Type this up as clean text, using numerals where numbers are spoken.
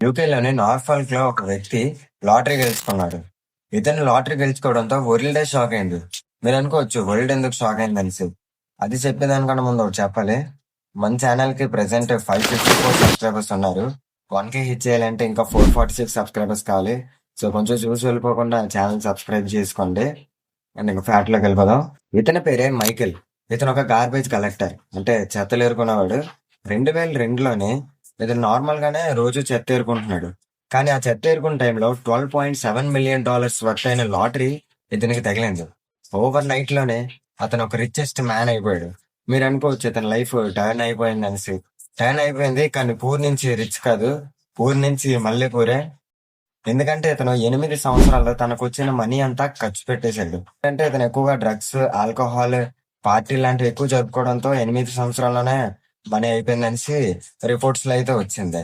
యూకేలోని నార్ఫాల్క్ లో ఒక వ్యక్తి లాటరీ గెలుచుకున్నాడు. ఇతను లాటరీ గెలుచుకోవడంతో వరల్డే షాక్ అయింది. మీరు అనుకోవచ్చు వరల్డ్ ఎందుకు షాక్ అయింది అనేసి. అది చెప్పేదానికన్నా ముందు ఒకటి చెప్పాలి. మన ఛానల్ కి ప్రెసెంట్ 554 సబ్స్క్రైబర్స్ ఉన్నారు. 1K హిట్ చేయాలంటే ఇంకా 446 సబ్స్క్రైబర్స్ కావాలి. సో కొంచెం చూసి వెళ్ళిపోకుండా ఛానల్ సబ్స్క్రైబ్ చేసుకోండి. అండ్ ఇంకా ఫ్యాట్ లోకి వెళ్ళిపోదాం. ఇతని పేరే మైకేల్. ఇతను ఒక గార్బేజ్ కలెక్టర్, అంటే చెత్తలు ఏరుకునేవాడు. 2002లోనే ఇతను నార్మల్ గానే రోజు చెత్త ఏరుకుంటున్నాడు. కానీ ఆ చెత్త ఏరుకున్న టైంలో $12.7 మిలియన్ వర్త్ అయిన లాటరీ ఇతనికి తగిలింది. ఓవర్ నైట్ లోనే అతను ఒక రిచెస్ట్ మ్యాన్ అయిపోయాడు. మీరు అనుకోవచ్చు ఇతని లైఫ్ టర్న్ అయిపోయింది అనేసి. టర్న్ అయిపోయింది, కానీ పూర్ నుంచి రిచ్ కాదు, పూర్ నుంచి మళ్ళీ పూరే. ఎందుకంటే ఇతను 8 సంవత్సరాల్లో తనకు వచ్చిన మనీ అంతా ఖర్చు పెట్టేశాడు. అంటే ఇతను ఎక్కువగా డ్రగ్స్, ఆల్కహాల్, పార్టీ లాంటివి ఎక్కువ జరుపుకోవడంతో 8 సంవత్సరాల్లోనే మనీ అయిపోయిందనేసి రిపోర్ట్స్ లో అయితే వచ్చింది.